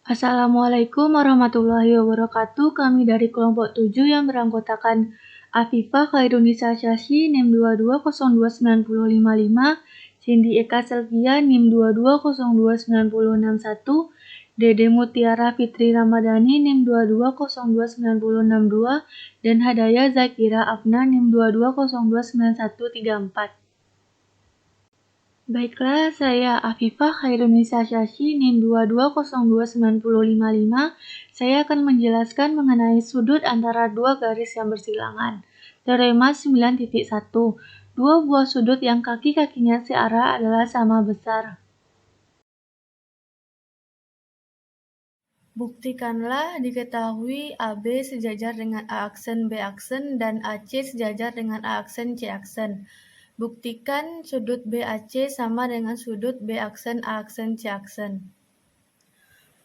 Assalamualaikum warahmatullahi wabarakatuh. Kami dari kelompok 7 yang beranggotakan Afifah Khairunisa Syasyi NIM 22029055, Cindy Eka Selvia NIM 22029061, Dede Mutiara Fitri Ramadhani NIM 22029062, dan Hadaya Zakira Afna NIM 22029134. Baiklah, saya Afifah Khairunisa Syasyi NIM 22029055. Saya akan menjelaskan mengenai sudut antara dua garis yang bersilangan. Teorema 9.1. Dua buah sudut yang kaki-kakinya searah adalah sama besar. Buktikanlah diketahui AB sejajar dengan A aksen B aksen dan AC sejajar dengan A aksen C aksen. Buktikan sudut BAC sama dengan sudut B aksen A aksen C aksen.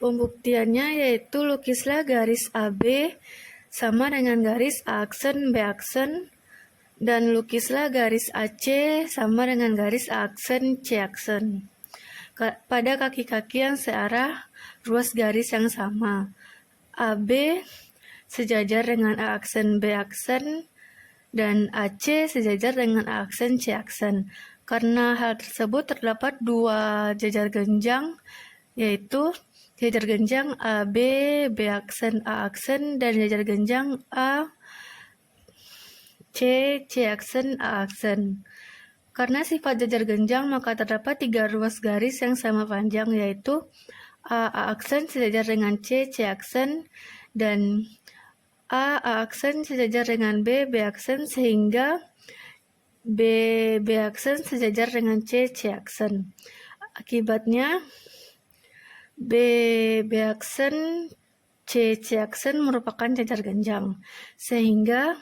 Pembuktiannya yaitu lukislah garis AB sama dengan garis A aksen B aksen dan lukislah garis AC sama dengan garis A aksen C aksen. Pada kaki-kaki yang searah, ruas garis yang sama. AB sejajar dengan A aksen B aksen dan AC sejajar dengan A aksen C aksen. Karena hal tersebut terdapat dua jajar genjang, yaitu jajar genjang AB, B aksen, A aksen, dan jajar genjang A, C, C aksen, A aksen. Karena sifat jajar genjang, maka terdapat tiga ruas garis yang sama panjang, yaitu A aksen sejajar dengan C aksen, dan A aksen sejajar dengan B aksen, sehingga B aksen sejajar dengan C aksen. Akibatnya, B aksen, C aksen merupakan jajar genjang, sehingga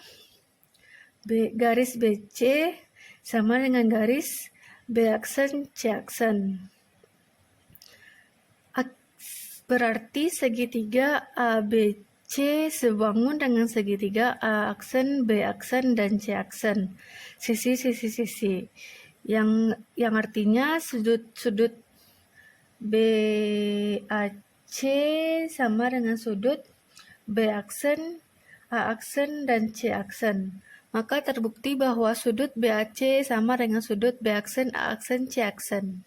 garis BC sama dengan garis B aksen C aksen. Berarti segitiga ABC sebangun dengan segitiga A aksen, B aksen, dan C aksen. Sisi. Yang artinya sudut BAC sama dengan sudut B aksen, A aksen, dan C aksen. Maka terbukti bahwa sudut BAC sama dengan sudut B aksen, A aksen, C aksen.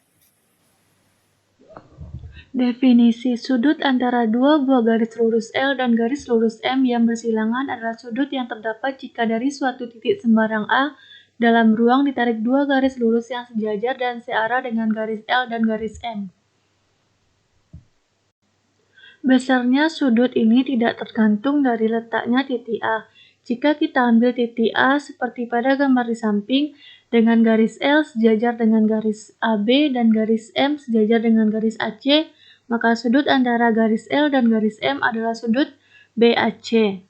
Definisi sudut antara dua buah garis lurus L dan garis lurus M yang bersilangan adalah sudut yang terdapat jika dari suatu titik sembarang A dalam ruang ditarik dua garis lurus yang sejajar dan searah dengan garis L dan garis M. Besarnya sudut ini tidak tergantung dari letaknya titik A. Jika kita ambil titik A seperti pada gambar di samping, dengan garis L sejajar dengan garis AB dan garis M sejajar dengan garis AC, maka sudut antara garis L dan garis M adalah sudut BAC.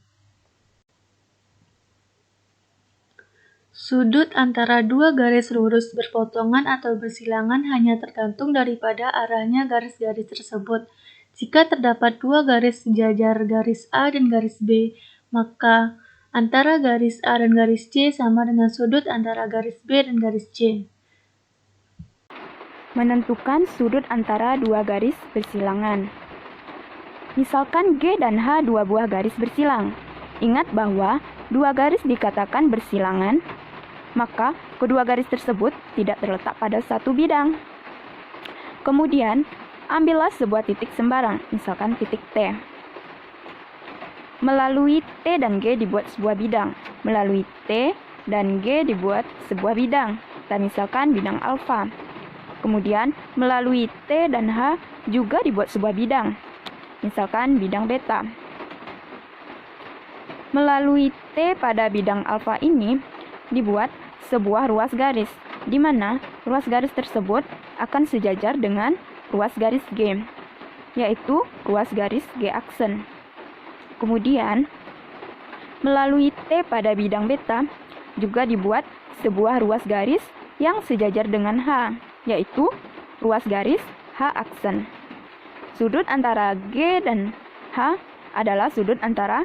Sudut antara dua garis lurus berpotongan atau bersilangan hanya tergantung daripada arahnya garis-garis tersebut. Jika terdapat dua garis sejajar garis A dan garis B, maka antara garis A dan garis C sama dengan sudut antara garis B dan garis C. Menentukan sudut antara dua garis bersilangan. Misalkan G dan H dua buah garis bersilang. Ingat bahwa dua garis dikatakan bersilangan, maka kedua garis tersebut tidak terletak pada satu bidang. Kemudian, ambillah sebuah titik sembarang, misalkan titik T. Melalui T dan G dibuat sebuah bidang. Melalui T dan G dibuat sebuah bidang. Dan misalkan bidang alfa. Kemudian, melalui T dan H juga dibuat sebuah bidang. Misalkan bidang beta. Melalui T pada bidang alfa ini dibuat sebuah ruas garis, di mana ruas garis tersebut akan sejajar dengan ruas garis G, yaitu ruas garis G aksen. Kemudian, melalui T pada bidang beta juga dibuat sebuah ruas garis yang sejajar dengan H, yaitu ruas garis H aksen. Sudut antara G dan H adalah sudut antara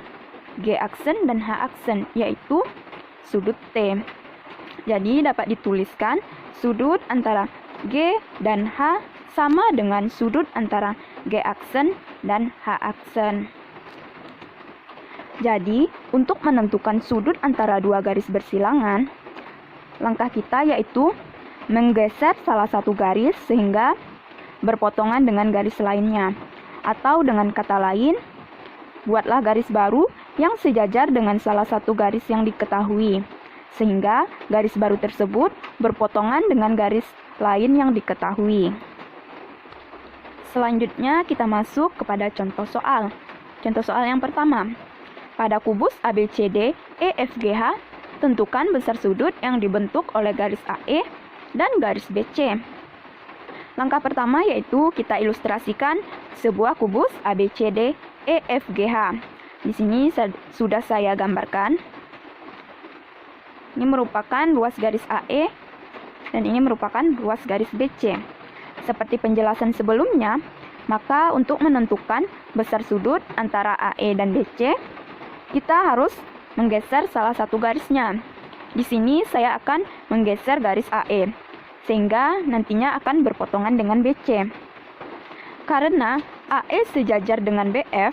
G aksen dan H aksen, yaitu sudut T. Jadi dapat dituliskan sudut antara G dan H sama dengan sudut antara G aksen dan H aksen. Jadi, untuk menentukan sudut antara dua garis bersilangan, langkah kita yaitu menggeser salah satu garis sehingga berpotongan dengan garis lainnya. Atau dengan kata lain, buatlah garis baru yang sejajar dengan salah satu garis yang diketahui, sehingga garis baru tersebut berpotongan dengan garis lain yang diketahui. Selanjutnya kita masuk kepada contoh soal. Contoh soal yang pertama. Pada kubus ABCD EFGH, tentukan besar sudut yang dibentuk oleh garis AE dan garis BC. Langkah pertama yaitu kita ilustrasikan sebuah kubus ABCD EFGH. Di sini sudah saya gambarkan. Ini merupakan ruas garis AE dan ini merupakan ruas garis BC. Seperti penjelasan sebelumnya, maka untuk menentukan besar sudut antara AE dan BC, kita harus menggeser salah satu garisnya. Di sini saya akan menggeser garis AE, sehingga nantinya akan berpotongan dengan BC. Karena AE sejajar dengan BF,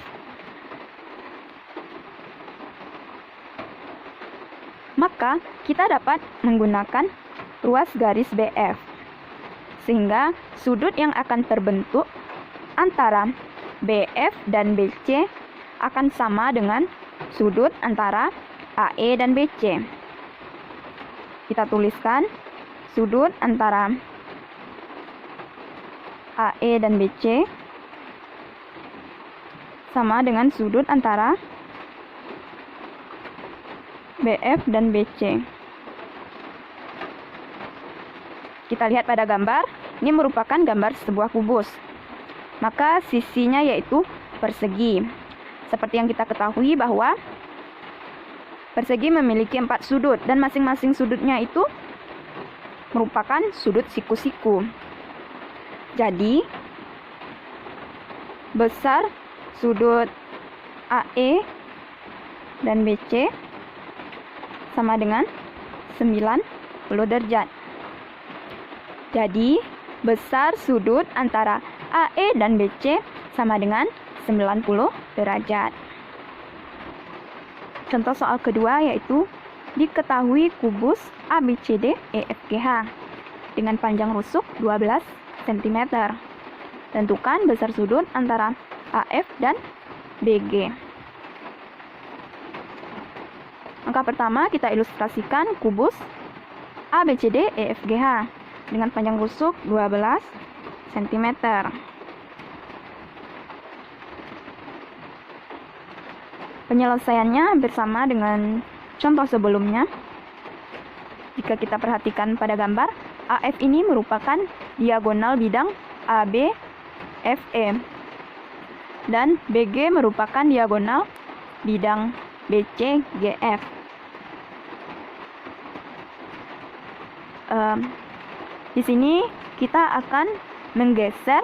maka kita dapat menggunakan ruas garis BF, sehingga sudut yang akan terbentuk antara BF dan BC akan sama dengan sudut antara AE dan BC. Kita tuliskan sudut antara AE dan BC sama dengan sudut antara BF dan BC. Kita lihat pada gambar, ini merupakan gambar sebuah kubus. Maka sisinya yaitu persegi. Seperti yang kita ketahui bahwa persegi memiliki 4 sudut dan masing-masing sudutnya itu merupakan sudut siku-siku. Jadi, besar sudut AE dan BC sama dengan 90 derajat. Jadi, besar sudut antara AE dan BC sama dengan 90 derajat. Contoh soal kedua yaitu diketahui kubus ABCD EFGH dengan panjang rusuk 12 cm. Tentukan besar sudut antara AF dan BG. Langkah pertama kita ilustrasikan kubus ABCD EFGH dengan panjang rusuk 12 cm. Penyelesaiannya hampir sama dengan contoh sebelumnya. Jika kita perhatikan pada gambar, AF ini merupakan diagonal bidang AB FE dan BG merupakan diagonal bidang BC GF. Di sini kita akan menggeser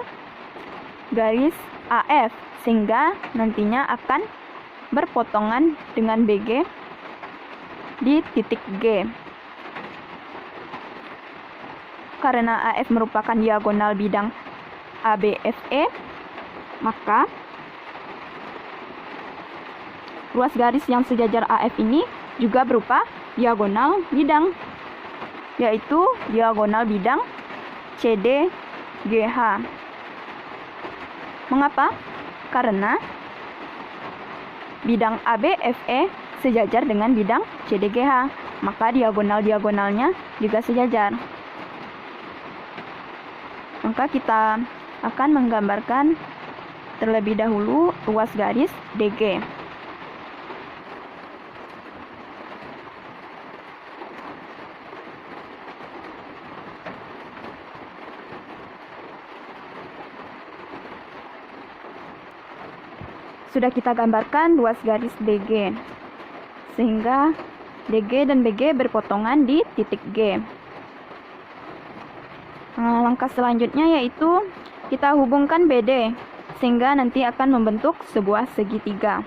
garis AF sehingga nantinya akan berpotongan dengan BG di titik G. Karena AF merupakan diagonal bidang ABFE, maka ruas garis yang sejajar AF ini juga berupa diagonal bidang, yaitu diagonal bidang CDGH. Mengapa? Karena bidang ABFE sejajar dengan bidang CDGH, maka diagonal-diagonalnya juga sejajar. Maka kita akan menggambarkan terlebih dahulu ruas garis DG. Sudah kita gambarkan ruas garis DG, sehingga DG dan BG berpotongan di titik G. Langkah selanjutnya yaitu kita hubungkan BD, sehingga nanti akan membentuk sebuah segitiga.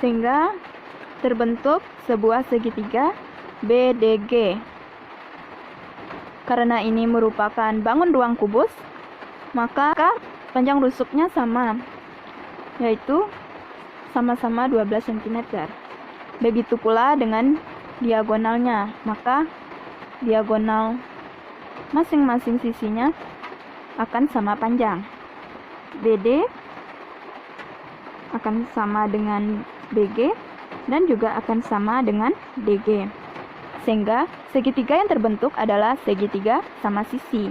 sehingga terbentuk sebuah segitiga BDG. Karena ini merupakan bangun ruang kubus, maka panjang rusuknya sama, yaitu sama-sama 12 cm. Begitu pula dengan diagonalnya, maka diagonal masing-masing sisinya akan sama panjang. BD akan sama dengan BG dan juga akan sama dengan DG. Sehingga segitiga yang terbentuk adalah segitiga sama sisi.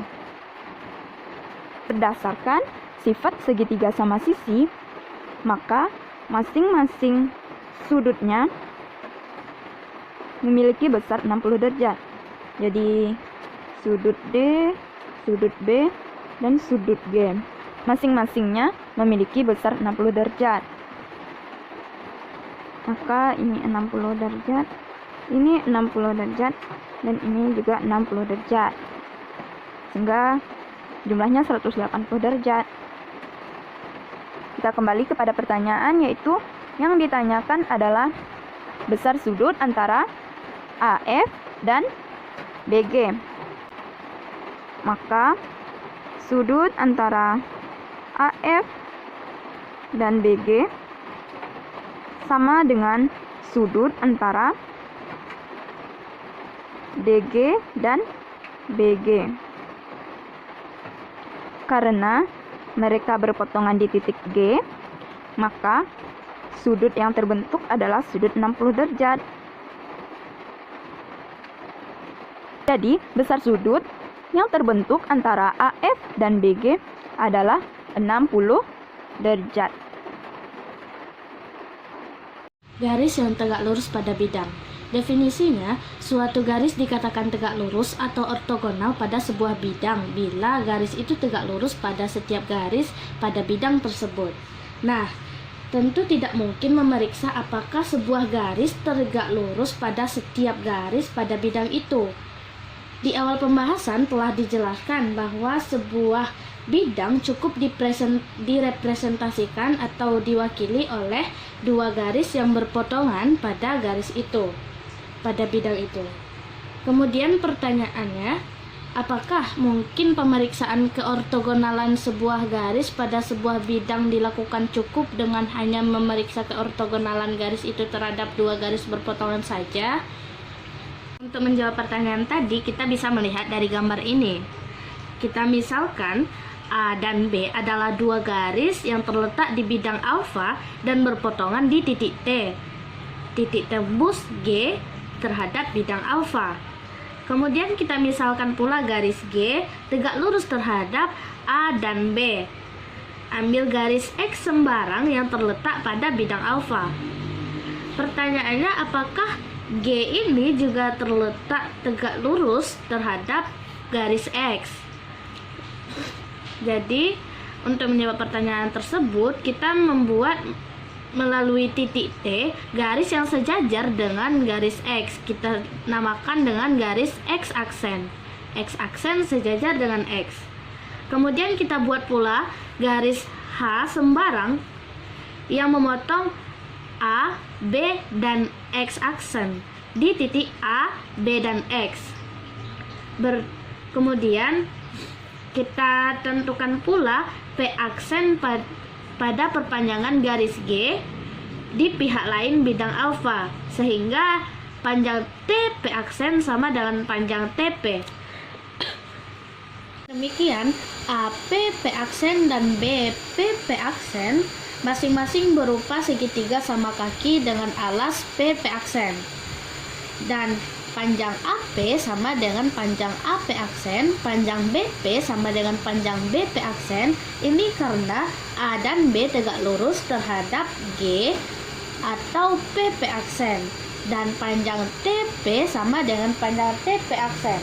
Berdasarkan sifat segitiga sama sisi, maka masing-masing sudutnya memiliki besar 60 derajat. Jadi sudut D, sudut B, dan sudut G masing-masingnya memiliki besar 60 derajat. Maka ini 60 derajat, ini 60 derajat, dan ini juga 60 derajat. Sehingga jumlahnya 180 derajat. Kita kembali kepada pertanyaan, yaitu yang ditanyakan adalah besar sudut antara AF dan BG. Maka sudut antara AF dan BG sama dengan sudut antara DG dan BG. Karena mereka berpotongan di titik G, maka sudut yang terbentuk adalah sudut 60 derajat. Jadi, besar sudut yang terbentuk antara AF dan BG adalah 60 derajat. Garis yang tegak lurus pada bidang. Definisinya, suatu garis dikatakan tegak lurus atau ortogonal pada sebuah bidang bila garis itu tegak lurus pada setiap garis pada bidang tersebut. Nah, tentu tidak mungkin memeriksa apakah sebuah garis tegak lurus pada setiap garis pada bidang itu. Di awal pembahasan telah dijelaskan bahwa sebuah bidang cukup direpresentasikan atau diwakili oleh dua garis yang berpotongan pada garis itu, pada bidang itu. Kemudian pertanyaannya, apakah mungkin pemeriksaan keortogonalan sebuah garis pada sebuah bidang dilakukan cukup dengan hanya memeriksa keortogonalan garis itu terhadap dua garis berpotongan saja? Untuk menjawab pertanyaan tadi, kita bisa melihat dari gambar ini. Kita misalkan A dan B adalah dua garis yang terletak di bidang alfa dan berpotongan di titik T. Titik tembus G terhadap bidang alfa. Kemudian kita misalkan pula garis G tegak lurus terhadap A dan B. Ambil garis X sembarang yang terletak pada bidang alfa. Pertanyaannya, apakah G ini juga terletak tegak lurus terhadap garis X? Jadi, untuk menjawab pertanyaan tersebut, kita membuat melalui titik T garis yang sejajar dengan garis X. Kita namakan dengan garis X aksen. X aksen sejajar dengan X. Kemudian kita buat pula garis H sembarang yang memotong A, B, dan X aksen di titik A, B, dan X. Kemudian kita tentukan pula P aksen pada perpanjangan garis G di pihak lain bidang alfa, sehingga panjang TP aksen sama dengan panjang TP. Demikian, AP P aksen dan BP P aksen masing-masing berupa segitiga sama kaki dengan alas PP aksen. Dan panjang AP sama dengan panjang AP aksen, panjang BP sama dengan panjang BP aksen. Ini karena A dan B tegak lurus terhadap G atau PP aksen. Dan panjang TP sama dengan panjang TP aksen.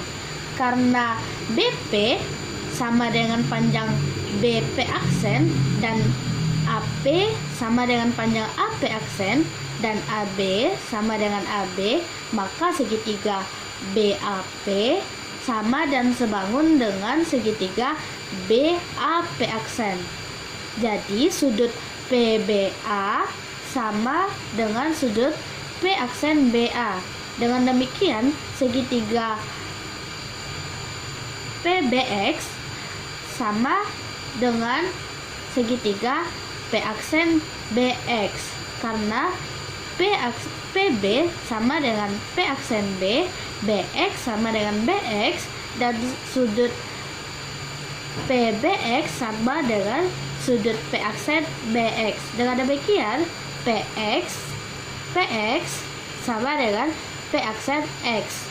Karena BP sama dengan panjang BP aksen dan AP sama dengan panjang AP aksen dan AB sama dengan AB, maka segitiga BAP sama dan sebangun dengan segitiga BAP aksen. Jadi sudut PBA sama dengan sudut P aksen BA. Dengan demikian, segitiga PBX sama dengan segitiga P aksen BX, karena PB sama dengan P aksen B, BX sama dengan BX, dan sudut PBX sama dengan sudut P aksen BX. Dengan demikian, PX sama dengan P aksen X.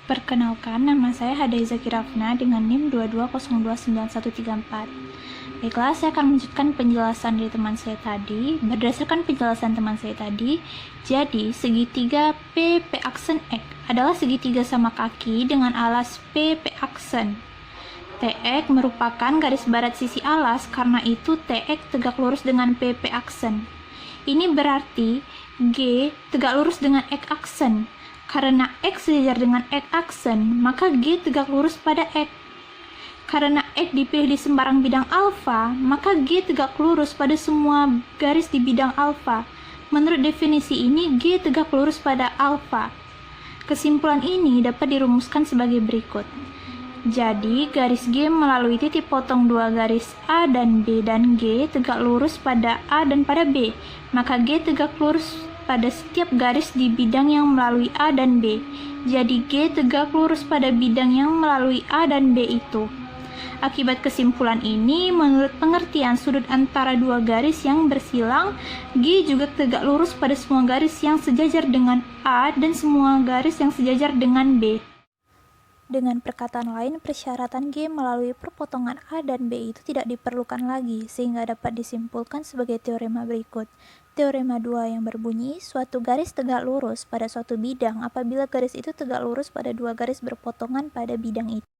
Perkenalkan, nama saya Hadaiza Kirafna dengan NIM 22029134. Baiklah, saya akan melanjutkan penjelasan dari teman saya tadi. Berdasarkan penjelasan teman saya tadi, jadi segitiga P aksen X adalah segitiga sama kaki dengan alas P aksen. TX merupakan garis barat sisi alas, karena itu TX tegak lurus dengan P aksen. Ini berarti G tegak lurus dengan X aksen. Karena X sejajar dengan X aksen, maka G tegak lurus pada X. Karena X dipilih di sembarang bidang alfa, maka G tegak lurus pada semua garis di bidang alfa. Menurut definisi ini, G tegak lurus pada alfa. Kesimpulan ini dapat dirumuskan sebagai berikut. Jadi, garis G melalui titik potong dua garis A dan B, dan G tegak lurus pada A dan pada B. Maka G tegak lurus pada setiap garis di bidang yang melalui A dan B. Jadi G tegak lurus pada bidang yang melalui A dan B itu. Akibat kesimpulan ini, menurut pengertian sudut antara dua garis yang bersilang, G juga tegak lurus pada semua garis yang sejajar dengan A dan semua garis yang sejajar dengan B. Dengan perkataan lain, persyaratan G melalui perpotongan A dan B itu tidak diperlukan lagi, sehingga dapat disimpulkan sebagai teorema berikut. Teorema 2 yang berbunyi, suatu garis tegak lurus pada suatu bidang apabila garis itu tegak lurus pada dua garis berpotongan pada bidang itu.